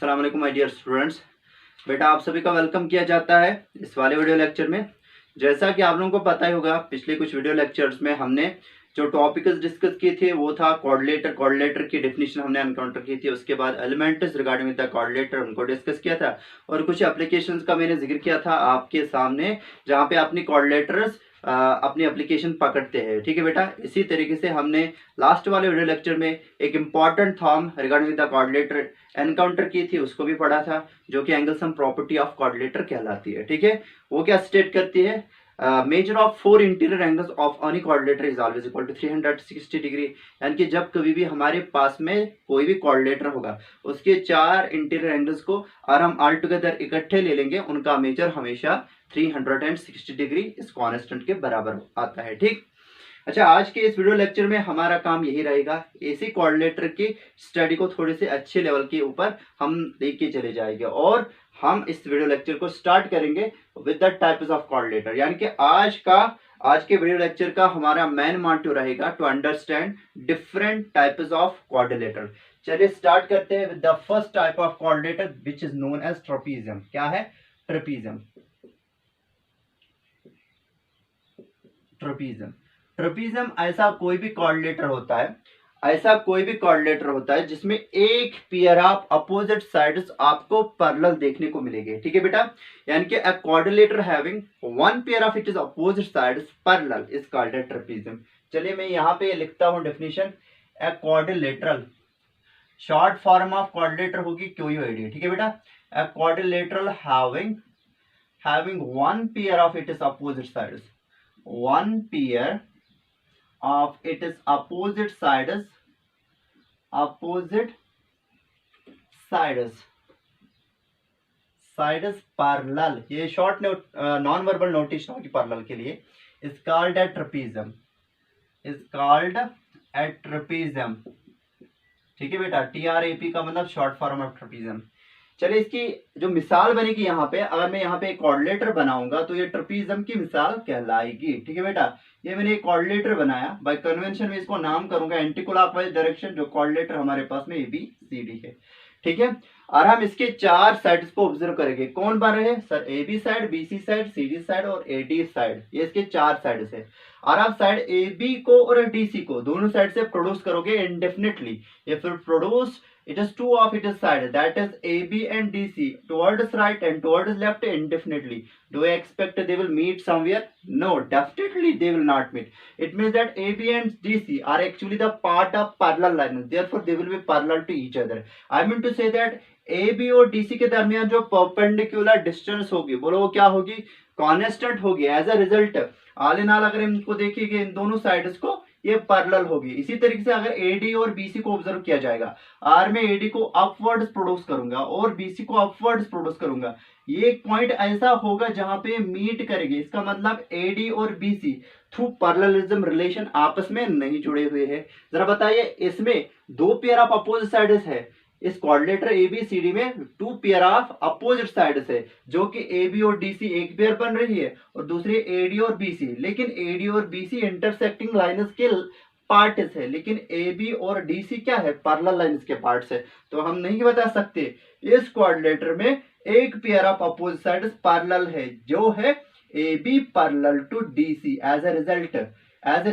अस्सलाम वालेकुम my dear students. बेटा आप सभी का वेलकम किया जाता है इस वाले वीडियो लेक्चर में। जैसा कि आप लोगों को पता ही होगा, पिछले कुछ वीडियो लेक्चर्स में हमने जो टॉपिक्स डिस्कस किए थे वो था कोऑर्डिनेटर की डेफिनेशन हमने एनकाउंटर की थी। उसके बाद elements regarding with the coordinator उनको डिस्कस किया था और कुछ एप्लीकेशंस का मैंने जिक्र किया था आपके सामने, जहां पे अपनी कोऑर्डिनेटर्स अपनी एप्लीकेशन पकड़ते हैं। ठीक है बेटा, इसी तरीके से हमने लास्ट वाले वीडियो लेक्चर में एक important theorem regarding the coordinator encounter की थी, उसको भी पढ़ा था, जो कि angle sum property of coordinator कहलाती है। ठीक है, वो क्या स्टेट करती है, measure of 4 interior angles of any coordinator is always equal to 360 डिग्री। यानी कि जब कभी भी हमारे पास में कोई भी कोऑर्डिनेटर होगा उसके 4 इंटीरियर एंगल्स को और हम ऑल टुगेदर इकट्ठे ले लेंगे, उनका मेजर हमेशा 360 डिग्री इस कांस्टेंट के बराबर आता है। ठीक, अच्छा, आज के इस वीडियो लेक्चर में हमारा काम यही रहेगा, एसी कोऑर्डिनेटर की स्टडी को थोड़े से अच्छे लेवल के ऊपर हम लेके चले जाएंगे और हम इस वीडियो लेक्चर को स्टार्ट करेंगे with the types of coordinator. यानी कि आज के वीडियो लेक्चर का हमारा मेन मोटिव रहेगा to understand different types of coordinator. चलिए स्टार्ट करते हैं with the first type of coordinator which is known as trapezium. क्या है? ट्रेपीजियम। ट्रेपीजियम ऐसा कोई भी कोऑर्डिनेटर होता है जिसमें एक पेयर ऑफ अपोजिट साइड्स आपको पैरेलल देखने को मिलेंगे। ठीक है बेटा, यानी कि a coordinator having one pair of its opposite sides parallel is called a trapezium. चलिए मैं यहाँ पे लिखता हूं definition. A coordinator, short form of coordinator होगी क्यूयूएडी। ठीक है बेटा, a coordinator having one pair of its opposite sides, one pair of its opposite sides parallel, ये शॉर्ट नॉन वर्बल नोटेशन होगी पैरेलल के लिए, is called a trapezium, ठीक है बेटा, TRAP का मतलब शॉर्ट फॉर्म ऑफ ट्रेपीजियम। चलिए इसकी जो मिसाल बनेगी यहाँ पे, अगर मैं यहाँ पे एक कोऑर्डिनेटर बनाऊंगा तो ये ट्रेपीजियम की मिसाल कहलाएगी। ठीक है बेटा, ये मैंने एक कोऑर्डिनेटर बनाया, बाय कन्वेंशन में इसको नाम करूंगा एंटी क्लॉकवाइज डायरेक्शन, जो कोऑर्डिनेटर हमारे पास में ABCD है। ठीक है, और हम इसके 4 साइड्स को ऑब्जर्व करेंगे। कौन बन रहे हैं sir? AB side, BC side, CD side और AD साइड, ये इसके 4 साइड्स है। और आप साइड AB को और DC को दोनों साइड से प्रोड्यूस करोगे इंडेफिनेटली। ये फिर produce it is two of its side, that is AB and DC, towards right and towards left indefinitely. Do you expect they will meet somewhere? No, definitely they will not meet. It means that AB and DC are actually the part of parallel lines, therefore they will be parallel to each other. I mean to say that AB और DC के दरमियान जो perpendicular distance होगी, बोलो वो क्या होगी? Constant होगी। As a result all in all अगर इनको देखेंगे, इन दोनों साइड्स को ये पैरेलल होगी। इसी तरीके से अगर AD और BC को ऑब्जर्व किया जाएगा, आर में AD को अपवर्ड्स प्रोड्यूस करूंगा और BC को अपवर्ड्स प्रोड्यूस करूंगा, ये एक पॉइंट ऐसा होगा जहां पे मीट करेंगे। इसका मतलब AD और BC थ्रू पैरेललिज्म रिलेशन आपस में नहीं जुड़े हुए हैं। जरा बताइए, इसमें 2 पेयर ऑफ अपोजिट साइड्स है, इस कोऑर्डिनेटर ABCD में 2 पेयर ऑफ अपोजिट साइड्स है, जो कि AB और DC एक पेयर बन रही है और दूसरी AD और BC, लेकिन AD और BC इंटरसेक्टिंग लाइन्स के पार्ट्स है, लेकिन AB और DC क्या है? पैरेलल लाइन्स के पार्ट्स है। तो हम नहीं बता सकते इस कोऑर्डिनेटर में एक pair of opposite sides parallel है, जो है AB parallel to DC। As a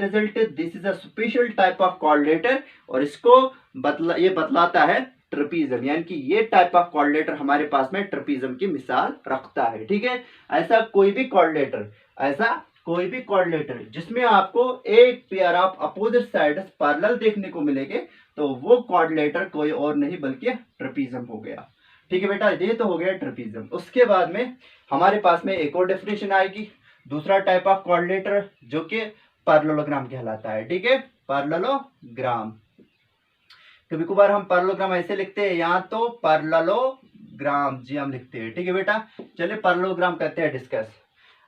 result this is a special type of coordinator और इसको ये बतलाता है ट्रेपीजियम, यानी कि ये टाइप ऑफ कोऑर्डिनेटर हमारे पास में ट्रेपीजियम की मिसाल रखता है। ठीक है, ऐसा कोई भी कोऑर्डिनेटर जिसमें आपको एक pair of opposite sides parallel देखने को मिलेंगे, तो वो कोऑर्डिनेटर कोई और नहीं बल्कि ट्रेपीजियम हो गया। ठीक है बेटा, ये तो हो गया ट्रेपीजियम। उसके बाद में हमारे पास में एक और डेफिनेशन आएगी, दूसरा टाइप ऑफ कोऑर्डिनेटर, जो कि पैरेललोग्राम कहलाता है। ठीक है, पैरेललोग्राम, कभी कभार हम पैरेललोग्राम ऐसे लिखते हैं, या तो पैरेललोग्राम जी हम लिखते हैं। ठीक है बेटा, चलिए पैरेललोग्राम करते हैं डिस्कस।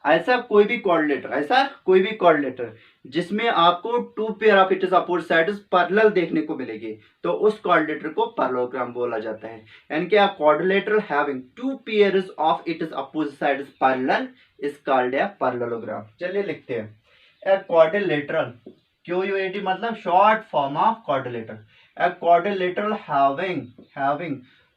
ऐसा कोई भी कोऑर्डिनेटर जिसमें आपको 2 pair of its opposite sides parallel देखने को मिलेगी, तो उस कोऑर्डिनेटर को पैरेललोग्राम बोला जाता है। यानी कि a coordinator having 2 pairs of its opposite sides parallel is called a parallelogram. चलिए लिखते हैं, अ कोऑर्डिनेटर, QUAD मतलब short form of coordinator, a quadrilateral having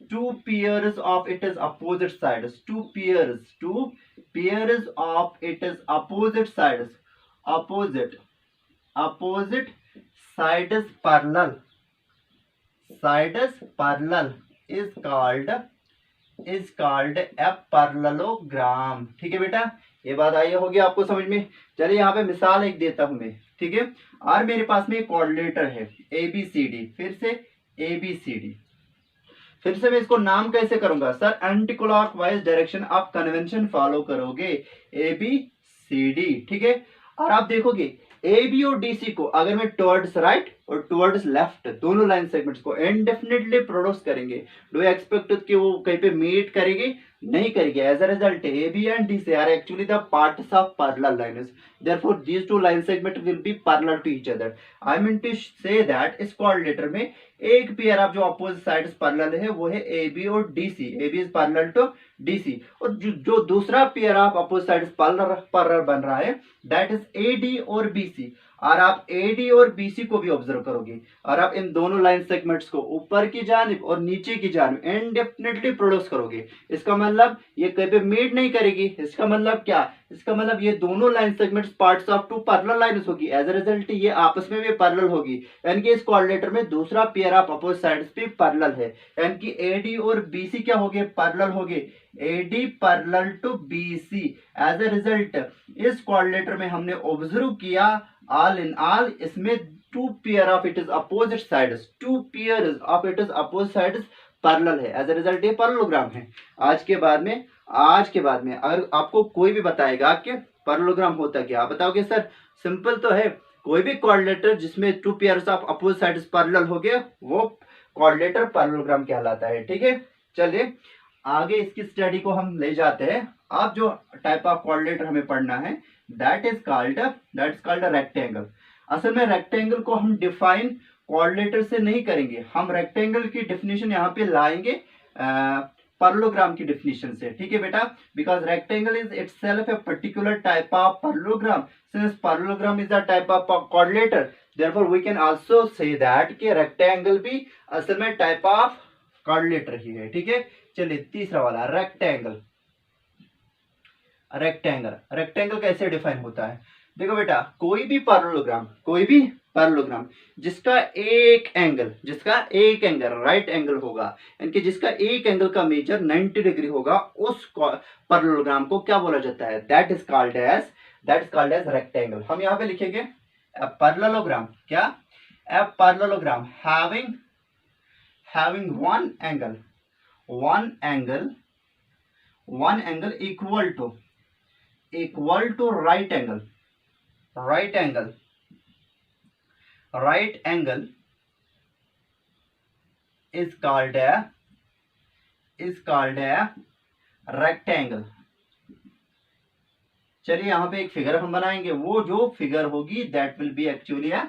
two pairs of its opposite sides, two pairs of its opposite sides, opposite sides parallel, is called a parallelogram। ठीक है बेटा, ये बात आई होगी आपको समझ में। चलिए यहाँ पे मिसाल एक देता हूं मैं, ठीक है। और मेरे पास में एक कोऑर्डिनेटर है ABCD, फिर से ABCD, फिर से मैं इसको नाम कैसे करूंगा सर, एंटी क्लॉकवाइज डायरेक्शन आप कन्वेंशन फॉलो करोगे, ABCD, ठीक है। और आप देखोगे AB और DC को अगर मैं टुवर्ड्स राइट और टुवर्ड्स लेफ्ट दोनों लाइन सेगमेंट्स को इंडेफिनिटली प्रोड्यूस करेंगे, डू यू एक्सपेक्ट कि वो कहीं पे मीट करेगी, नहीं करेगी। As a result AB and DC are actually the parts of parallel lines, therefore these two line segment will be parallel to each other। I mean to say that इस coordinator में एक pair of जो opposite sides parallel है वो है AB और DC, AB is parallel to DC, और जो दूसरा pair of opposite sides parallel बन रहा है दैट इज AD और BC। और आप AD और BC को भी ऑब्जर्व करोगे और आप इन दोनों लाइन सेगमेंट्स को ऊपर की जानिब और नीचे की जानिब इंडेफिनिटली प्रोड्यूस करोगे। इसका मतलब ये कहीं पे मीट नहीं करेगी। इसका मतलब क्या, इसका मतलब ये दोनों line segments parts of two parallel lines होगी, एज अ रिजल्ट ये आपस में भी पैरेलल होगी, यानी कि इस कोऑर्डिनेटर में दूसरा पेयर ऑफ अपोजिट साइड्स भी पैरेलल है, यानी कि AD और BC क्या हो गए, पैरेलल हो गए, AD parallel to BC। As a result इस कोऑर्डिनेटर में हमने ऑब्जर्व किया ऑल इन ऑल इसमें two pair of it is opposite sides, two pairs of it is opposite sides parallel है, एज अ रिजल्ट ये parallelogram है। आज के बाद में अगर आपको कोई भी बताएगा कि पैरेललोग्राम होता क्या, आप बताओगे सर सिंपल तो है, कोई भी कोऑर्डिनेटर जिसमें to pairs of opposite sides parallel हो गए वो कोऑर्डिनेटर पैरेललोग्राम कहलाता है। ठीक है, चलिए आगे इसकी स्टडी को हम ले जाते हैं। अब जो टाइप ऑफ कोऑर्डिनेटर हमें पढ़ना है दैट इज कॉल्ड रेक्टेंगल। असल में रेक्टेंगल को हम डिफाइन कोऑर्डिनेटर से नहीं करेंगे, हम रेक्टेंगल की डेफिनेशन यहाँ पे लाएंगे पैरेललोग्राम की डेफिनेशन से। ठीक है बेटा, because rectangle is itself a particular type of parallelogram, since parallelogram is a type of coordinator therefore we can also say that कि रेक्टेंगल भी असल में टाइप ऑफ कोऑर्डिनेटर ही है। ठीक है, चलिए तीसरा वाला रेक्टेंगल। रेक्टेंगल कैसे डिफाइन होता है, देखो बेटा कोई भी पैरेललोग्राम जिसका एक एंगल राइट एंगल होगा, यानी कि जिसका एक एंगल का मेजर 90 डिग्री होगा, उस पैरेललोग्राम को क्या बोला जाता है, that is called as rectangle. हम यहाँ पे लिखेंगे पैरेललोग्राम, क्या, a parallelogram having one angle equal to right angle is called a rectangle। चलिए यहाँ पे एक फिगर हम बनाएंगे, वो जो फिगर होगी that will be actually a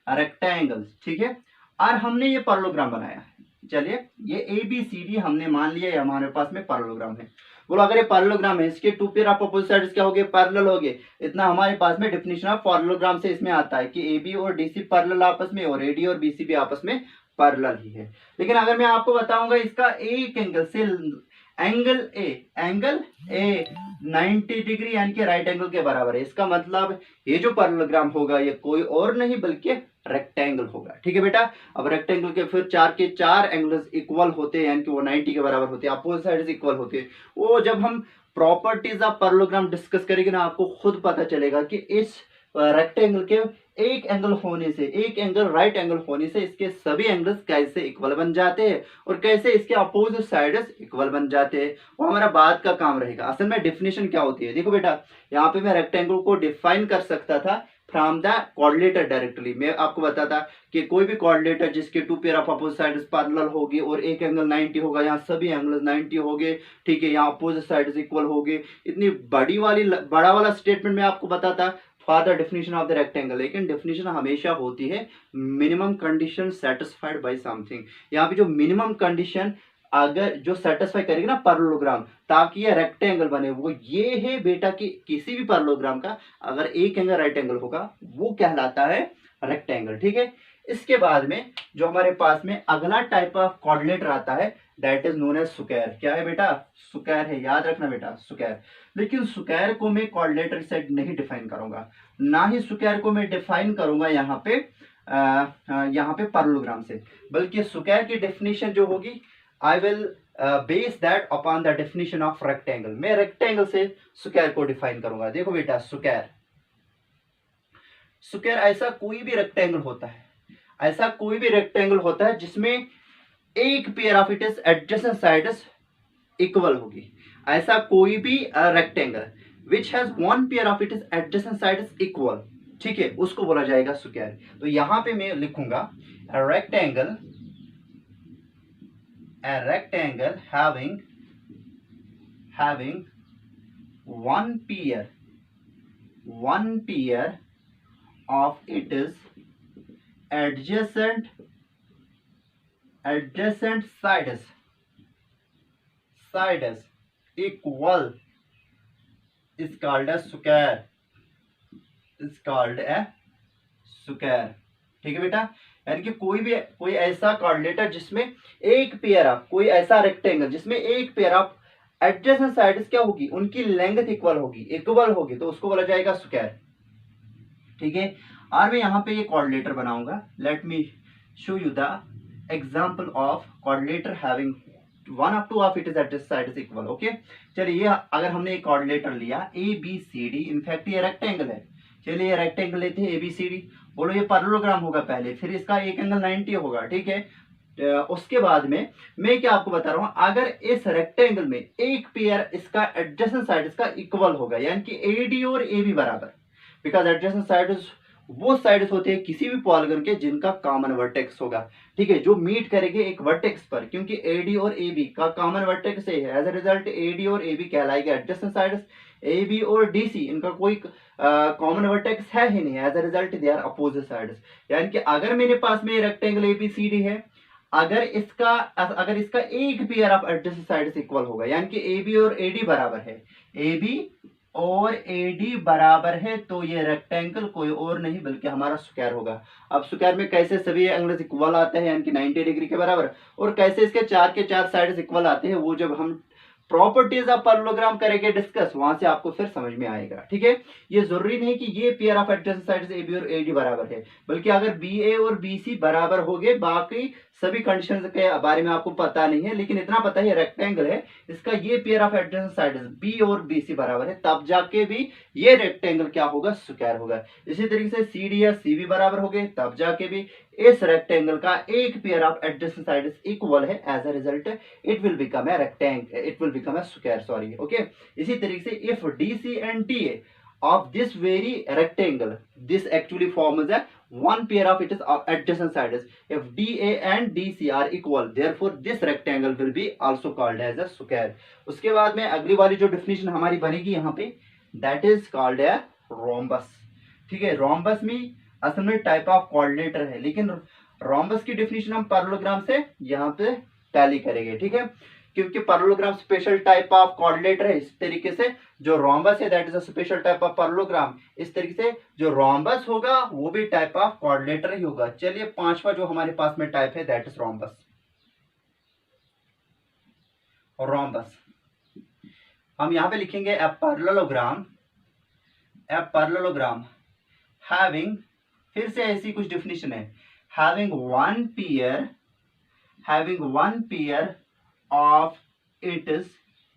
rectangle. ठीक है, और हमने ये पैरेललोग्राम बनाया, चलिए ये ABCD हमने मान लिया है हमारे पास में पैरेललोग्राम है। बोलो अगर ये पैरेललोग्राम है, इसके two pair of opposite sides क्या हो गए, पैरेलल हो गए। इतना हमारे पास में डेफिनेशन ऑफ पैरेललोग्राम से इसमें आता है कि AB और DC पैरेलल आपस में और AD और BC भी आपस में पैरेलल ही है। लेकिन अगर मैं आपको बताऊंगा इसका एक एंगल से एंगल ए 90 डिग्री यानी कि राइट एंगल के बराबर है, इसका मतलब ये जो पैरेललोग्राम होगा ये कोई और नहीं बल्कि रेक्टेंगल होगा। ठीक है बेटा, अब रेक्टेंगल के फिर चार के चार एंगल्स इक्वल होते हैं, यानी कि वो 90 के बराबर होते हैं, अपोजिट साइड्स इक्वल होते हैं। वो जब हम प्रॉपर्टीज ऑफ पैरेललोग्राम डिस्कस करेंगे ना, आपको खुद पता चलेगा कि इस रेक्टेंगल के एक एंगल राइट एंगल होने से इसके सभी एंगल्स कैसे इक्वल बन जाते हैं और कैसे इसके अपोजिट साइड्स इक्वल बन जाते हैं, वो हमारा बाद का काम रहेगा। असल में डेफिनेशन क्या होती है, देखो बेटा यहाँ पे मैं रेक्टेंगल को डिफाइन कर सकता था फ्रॉम द कोऑर्डिनेटर डायरेक्टली। मैं आपको बताता कि कोई भी कोऑर्डिनेटर जिसके two pair of opposite sides parallel होगी और एक एंगल 90 होगा, यहाँ सभी एंगल्स 90 हो गए। ठीक है, यहाँ अपोजिट साइड्स इक्वल हो गए। इतनी बड़ा वाला स्टेटमेंट मैं आपको बताता for the definition of the rectangle, लेकिन डेफिनेशन हमेशा होती है minimum condition satisfied by something. यहाँ पे जो मिनिमम कंडीशन अगर जो सेटिस्फाई करेगी ना पैरेललोग्राम ताकि ये रेक्टेंगल बने, वो ये है बेटा कि किसी भी पैरेललोग्राम का अगर एक एंगल राइट एंगल होगा वो कहलाता है रेक्टेंगल। ठीक है, इसके बाद में जो हमारे पास में अगला टाइप ऑफ कोऑर्डिनेटर आता है that is known as square. क्या है बेटा? स्क्वायर है, याद रखना बेटा स्क्वायर। लेकिन स्क्वायर को मैं कोऑर्डिनेटर सेट नहीं डिफाइन करूंगा, ना ही स्क्वायर को मैं डिफाइन करूंगा यहाँ पे पैरेललोग्राम से, बल्कि स्क्वायर की डेफिनेशन जो होगी I will base that upon the definition of rectangle. मैं रेक्टेंगल से स्क्वायर को डिफाइन करूंगा। देखो बेटा स्क्वायर ऐसा कोई भी रेक्टेंगल होता है, ऐसा कोई भी रेक्टेंगल होता है जिसमें एक pair of it is adjacent sides equal होगी। ऐसा कोई भी rectangle which has one pair of it is adjacent sides equal, ठीक है, उसको बोला जाएगा स्क्वायर। तो यहां पे मैं लिखूंगा rectangle having one pair of its adjacent sides equal is called a square, ठीक है बेटा। यानी कि कोई ऐसा कोऑर्डिनेटर जिसमें एक पेयर ऑफ, कोई ऐसा रेक्टेंगल जिसमें एक पेयर ऑफ एडजेसेंट साइड्स क्या होगी, उनकी लेंथ इक्वल होगी, तो उसको बोला जाएगा स्क्वायर, ठीक है। और मैं यहाँ पे ये कोऑर्डिनेटर बनाऊंगा। Let me show you the example of coordinator having one of two of it is adjacent sides equal. Okay, चलिए ये अगर हमने एक कोऑर्डिनेटर लिया A B C D, in fact ये रेक्टेंगल है, चलिए ये रेक्टेंगल लेते हैं ए बी सी डी, बोलो ये पैरेललोग्राम होगा पहले, फिर इसका एक एंगल 90 होगा, ठीक है। उसके बाद में मैं क्या आपको बता रहा हूं, अगर इस रेक्टेंगल में एक पेयर इसका एडजेसेंट साइड्स का इक्वल होगा, यानी कि एडी और ए बी बराबर, बिकॉज एडजेसेंट साइड्स वो साइड्स होते हैं किसी भी पॉलीगन के जिनका कॉमन वर्टेक्स होगा, ठीक है, जो मीट करेंगे एक वर्टेक्स पर, क्योंकि एडी और ए बी का कॉमन वर्टेक्स है, एज अ रिजल्ट एडी और ए बी कहलाएगा एडजेसेंट साइड्स। ए बी और डी सी इनका कोई कॉमन वर्टेक्स है ही नहीं, as a result they are opposite sides. यानी कि अगर मेरे पास में rectangle A B C D है, अगर इसका एक pair of adjacent sides equal होगा, यानी कि ए बी और ए डी बराबर है, ए बी और एडी बराबर है, तो ये रेक्टेंगल कोई और नहीं बल्कि हमारा स्क्वायर होगा। अब स्क्वायर में कैसे सभी एंगल्स इक्वल आते हैं, यानी कि 90 डिग्री के बराबर, और कैसे इसके चार के चार साइड्स इक्वल आते हैं, वो जब हम प्रॉपर्टीज ऑफ पैरेललोग्राम करेंगे डिस्कस, वहां से आपको फिर समझ में आएगा, ठीक है। ये जरूरी नहीं कि ये pair of adjacent sides A B और ए डी बराबर है, बल्कि अगर बी ए और बी सी बराबर हो गए, बाकी सभी कंडीशंस के बारे में आपको पता नहीं है, लेकिन इतना पता है रेक्टेंगल है, इसका ये pair of adjacent sides B और बी सी बराबर है, तब जाके भी ये रेक्टेंगल क्या होगा, स्क्वायर होगा। इसी तरीके से सी डी या सी बी बराबर हो गए, तब जाके भी इस रेक्टेंगल का एक pair of adjacent sides equal है, as a result it will become a rectangle, it will become a square, sorry, okay. इसी तरीके से if D C and D A of this very rectangle, this actually forms a one pair of its adjacent sides. If DA and DC are equal, therefore this rectangle will be also called as a square. उसके बाद में अगली वाली जो definition हमारी बनेगी यहाँ पे, that is called a rhombus, ठीक है। rhombus में असल में टाइप ऑफ कोऑर्डिनेटर है, लेकिन rhombus की डेफिनेशन हम पैरेललोग्राम से यहाँ पे टैली करेंगे, ठीक है, क्योंकि parallelogram special type of coordinator है। इस तरीके से जो रोम्बस है that is a special type of parallelogram, इस तरीके से जो रोम्बस होगा वो भी टाइप ऑफ कोऑर्डिनेटर ही होगा। चलिए पांचवा जो हमारे पास में टाइप है दैट इज रोम्बस। रोम्बस हम यहां पे लिखेंगे ए पैरेललोग्राम हैविंग, फिर से ऐसी कुछ डेफिनेशन है, having one pair of its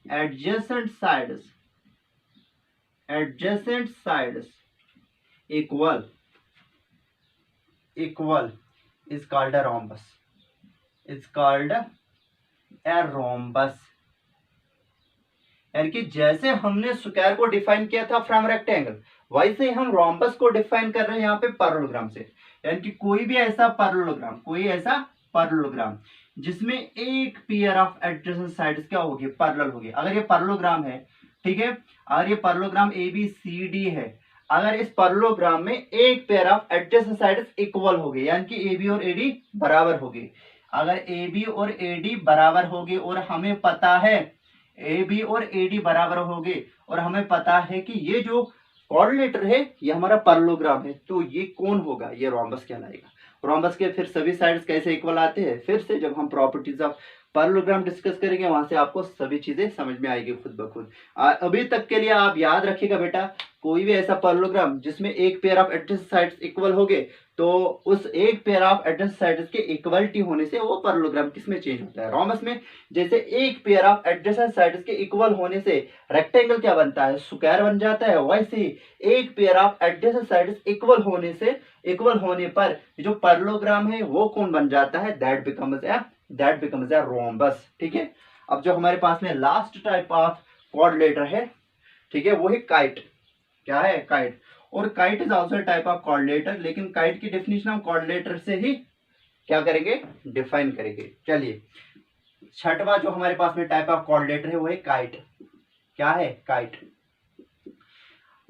adjacent sides equal is called a rhombus. यानी कि जैसे हमने स्क्वायर को डिफाइन किया था फ्रॉम रेक्टेंगल, वैसे ही हम रोम्बस को डिफाइन कर रहे हैं यहाँ पे पैरेललोग्राम से। यानी कि कोई ऐसा पैरेललोग्राम जिसमें एक पेयर ऑफ एडजेसेंट साइड्स क्या होगी, पैरेलल होगी। अगर ये पैरेललोग्राम है, ठीक है, अगर ये parallelogram A B C D है, अगर इस पैरेललोग्राम में एक pair of adjacent sides equal हो गए, यानी कि ए बी और ए डी बराबर हो गए, अगर ए बी और ए डी बराबर हो गए और हमें पता है ए बी और ए डी बराबर हो गए और हमें पता है कि ये जो कोऑर्डिनेटर है ये हमारा पैरेललोग्राम है, तो ये कौन होगा, ये रोम्बस कहलाएगा। रोम्बस के फिर सभी साइड्स कैसे इक्वल आते हैं, फिर से जब हम प्रॉपर्टीज ऑफ पैरेललोग्राम डिस्कस करेंगे वहां से आपको सभी चीजें समझ में आएगी खुद ब खुद। अभी तक के लिए आप याद रखिएगा बेटा, कोई भी ऐसा पैरेललोग्राम जिसमें एक pair of adjacent sides equal हो गए, तो उस एक पेयर ऑफ एडजेसेंट साइड्स के इक्वलिटी होने से वो पैरेललोग्राम किस में चेंज होता है, रोम्बस में। जैसे एक पेयर ऑफ एडजेसेंट साइड्स के इक्वल होने से रेक्टेंगल क्या बनता है, स्क्वायर बन जाता है। वैसे ही एक pair of adjacent sides equal होने पर जो पैरेललोग्राम है वो कौन बन जाता है, दैट बिकम्स ए रोम्बस। ठीक है, अब जो हमारे पास में लास्ट टाइप ऑफ क्वाड्रिलेटर है, ठीक है, वो है काइट। क्या है, काइट। और kite is also type of quadrilateral, लेकिन काइट की डेफिनेशन हम क्वाड्रिलेटर से ही क्या करेंगे, डिफाइन करेंगे। चलिए, छठवां जो हमारे पास में टाइप ऑफ क्वाड्रिलेटर है वो है काइट। क्या है, काइट।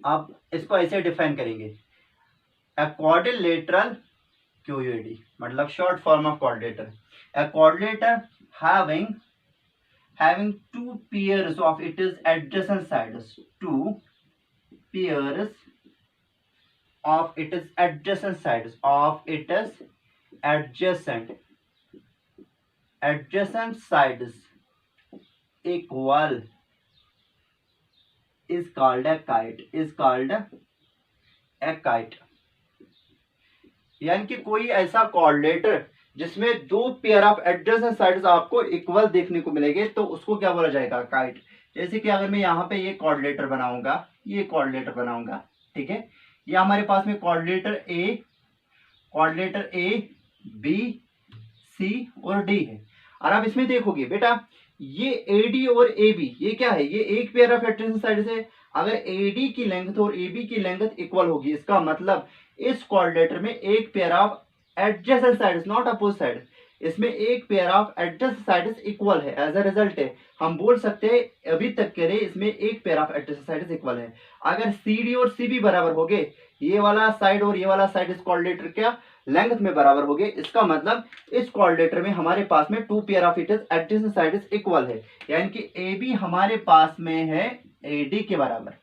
अब इसको ऐसे डिफाइन करेंगे, अ क्वाड्रिलेटरल क्यूयूडी, मतलब short form of quadrilateral, a quadrilateral having two pairs of its adjacent sides, two pairs of its adjacent sides equal is called a kite, यानी कि कोई ऐसा क्वाड्रिलेटर जिसमें दो पेयर ऑफ एडजेसेंट साइड्स आपको equal देखने को मिलेंगे, तो उसको क्या बोला जाएगा, काइट। जैसे कि अगर मैं यहाँ पे ये क्वाड्रिलेटर बनाऊंगा, ठीक है, ये हमारे पास में क्वाड्रिलेटर ए बी सी और डी है। और अब इसमें देखोगे बेटा, ये एडी और ए बी, ये क्या है, ये एक पेयर ऑफ एडजेसेंट साइड्स है। अगर एडी की लेंथ और ए बी की लेंथ इक्वल होगी, इसका मतलब इस क्वाड्रिलेटर में एक pair of adjacent sides, not opposite side, इसमें एक pair of adjacent sides equal है। एज अ रिजल्ट है हम बोल सकते हैं अभी तक के लिए इसमें एक pair of adjacent sides equal है। अगर सी डी और सी बी बराबर हो गए, ये वाला साइड और ये वाला साइड इस क्वाड्रिलेटर क्या लेंथ में बराबर हो गए, इसका मतलब इस क्वाड्रिलेटर में हमारे पास में two pair of its adjacent sides equal है। यानी कि ए बी हमारे पास में है ए डी के बराबर,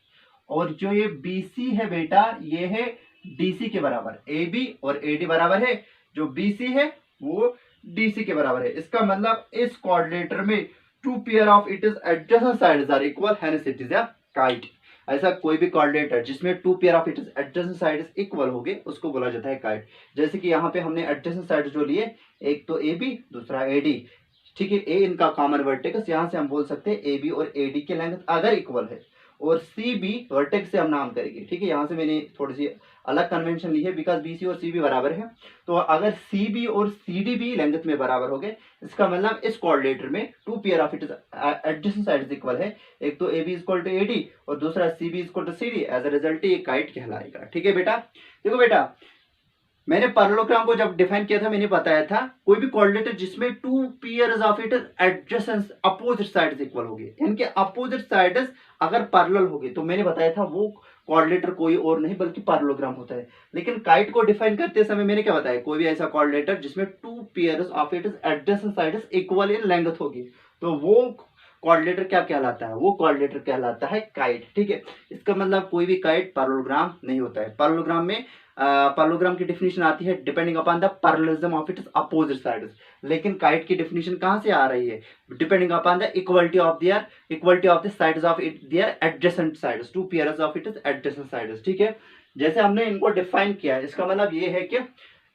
और जो ये बी सी है बेटा, ये है डीसी के बराबर। ए बी और ए डी बराबर है, जो बीसी है वो डीसी के बराबर है। इसका मतलब इस क्वाड्रिलेटर में two pair of its adjacent sides are equal, hence it is a kite. ऐसा कोई भी क्वाड्रिलेटर जिसमें two pair of its adjacent sides equal हो गए, उसको बोला जाता है काइट। जैसे कि यहाँ पे हमने एडजेसेंट साइड्स जो लिए, एक तो ए बी, दूसरा ए डी, ठीक है, ए इनका कॉमन वर्टेक्स, यहाँ से हम बोल सकते हैं ए बी और ए डी की लेंथ अगर इक्वल है, और सी बी वर्टेक्स से हम नाम करेंगे। ठीक है, यहाँ से मैंने थोड़ी सी अलग कन्वेंशन ली है, बिकॉज बी सी और सी बी बराबर है। तो अगर सी बी और सी डी भी लेंथ में बराबर हो गए, इसका मतलब इस क्वाड्रिलेटर में two pair of its adjacent sides equal है, एक तो A B equal to A D और दूसरा C B equal to C D. As a result ये काइट कहलाएगा। ठीक है बेटा, देखो बेटा, मैंने पैरेललोग्राम को जब डिफाइन किया था, मैंने बताया था कोई भी क्वाड्रिलेटर जिसमें to pairs of it adjacent opposite sides equal हो गए, यानी कि अपोजिट साइड्स अगर पैरेलल हो गए, तो मैंने बताया था वो क्वाड्रिलेटर कोई और नहीं बल्कि पैरेललोग्राम होता है। लेकिन काइट को डिफाइन करते समय मैंने क्या बताया, कोई भी ऐसा क्वाड्रिलेटर जिसमें to pairs of it adjacent sides equal in length होगी, तो वो क्वाड्रिलेटर क्या कहलाता है, वो क्वाड्रिलेटर कहलाता है काइट। ठीक है, इसका मतलब कोई भी काइट पैरेललोग्राम नहीं होता है। पैरेललोग्राम में पैरेललोग्राम की डेफिनेशन आती है depending upon the parallelism of its opposite sides, लेकिन काइट की डेफिनेशन कहां से आ रही है, depending upon the equality of the sides of their adjacent sides, two pairs of its adjacent sides. ठीक है, जैसे हमने इनको डिफाइन किया, इसका मतलब ये है कि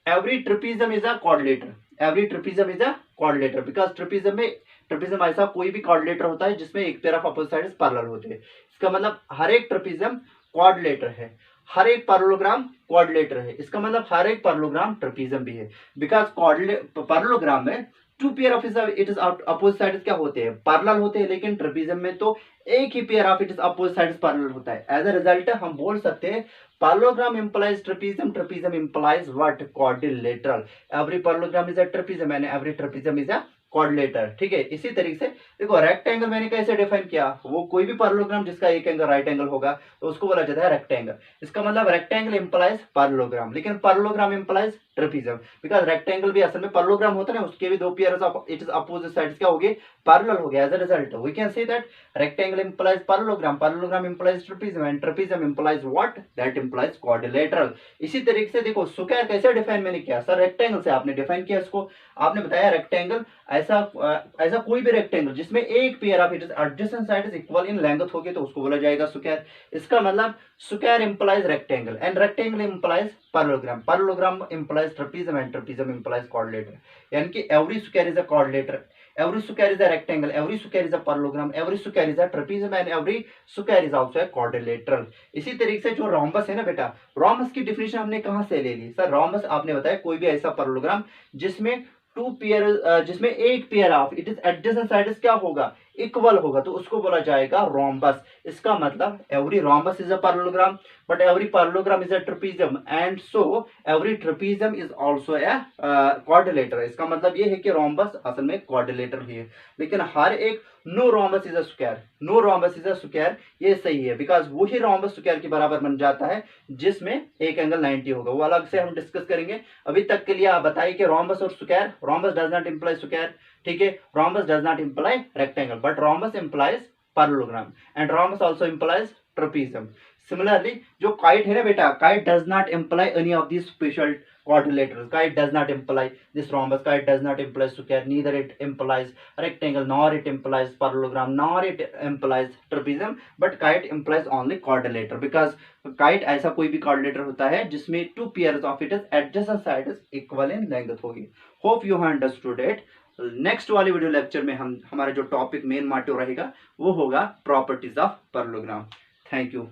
every trapezium is a quadrilateral, every trapezium is a quadrilateral, because trapezium ऐसा कोई भी क्वाड्रिलेटर होता है जिसमें एक pair of opposite sides parallel होते हैं। इसका मतलब हर एक ट्रेपेजियम क्वाड्रिलेटर है, हर एक पैरेललोग्राम क्वाड्रिलेटर है। इसका मतलब हर एक पैरेललोग्राम ट्रेपेजियम भी है, बिकॉज पैरेललोग्राम में two pair of its opposite sides क्या होते हैं, पैरेलल होते हैं, लेकिन ट्रेपेजियम में तो एक ही pair of its opposite sides parallel होता है। एज अ रिजल्ट हम बोल सकते हैं parallelogram implies trapezium, trapezium implies what, quadrilateral, every parallelogram is a trapezium and every trapezium is a quadrilateral. ठीक है, इसी तरीके से देखो रेक्टेंगल मैंने कैसे डिफाइन किया, वो कोई भी पैरेललोग्राम जिसका एक एंगल राइट एंगल होगा तो उसको बोला जाता है रेक्टेंगल। इसका मतलब रेक्टेंगल इंप्लाइज पैरेललोग्राम, लेकिन parallelogram implies trapezium, because rectangle भी असल में पैरेललोग्राम होता है ना, उसके भी दो pairs of it is opposite sides क्या हो गए, पैरेलल हो गया। As a result we can say that rectangle implies parallelogram, parallelogram implies trapezium and trapezium implies what, that implies quadrilateral. इसी तरीके से देखो स्क्वायर कैसे डिफाइन मैंने किया सर, रेक्टेंगल से आपने डिफाइन किया इसको, आपने बताया रेक्टेंगल ऐसा ऐसा कोई भी रेक्टेंगल जिसमें एक pair of it is adjacent sides equal in length होगी तो उसको बोला जाएगा स्क्वायर। इसका मतलब square implies rectangle and rectangle implies parallelogram, parallelogram implies trapezium and trapezium implies quadrilateral, यानी कि every square is a quadrilateral, every square is a rectangle, every square is a parallelogram, every square is a trapezium and every square is also a quadrilateral। इसी तरीके से जो rhombus है ना बेटा, rhombus की डिफिनेशन हमने कहां से ले ली सर, रोम्बस आपने बताया कोई भी ऐसा पैरेललोग्राम जिसमें टू पेयर जिसमें एक pair of it is adjacent sides क्या होगा, इक्वल होगा, तो उसको बोला जाएगा रोम्बस। इसका मतलब every rhombus is a parallelogram but every parallelogram is a trapezium and so every trapezium is also a quadrilateral. इसका मतलब ये है कि रोम्बस असल में क्वाड्रिलेटर ही है, लेकिन हर एक no rhombus is a square, no rhombus is a square, ये सही है बिकॉज वही रोम्बस स्क्वायर के बराबर बन जाता है जिसमें एक एंगल 90 होगा, वो अलग से हम डिस्कस करेंगे। अभी तक के लिए आप बताइए कि रोम्बस और square, rhombus does not imply square, ठीक है, rhombus does not imply rectangle but rhombus implies parallelogram and rhombus also implies trapezium. Similarly जो काइट है ना बेटा, kite does not imply any of these special quadrilaterals, kite does not imply this rhombus, kite does not imply square, neither it implies rectangle nor it implies parallelogram nor it implies trapezium, but kite implies only quadrilateral because kite ऐसा कोई भी quadrilateral होता है जिसमें two pairs of its adjacent sides equal in length होगी। hope you have understood it। Next वाले video lecture में हम हमारा जो टॉपिक मेन मोटिव रहेगा वो होगा properties of parallelogram. Thank you.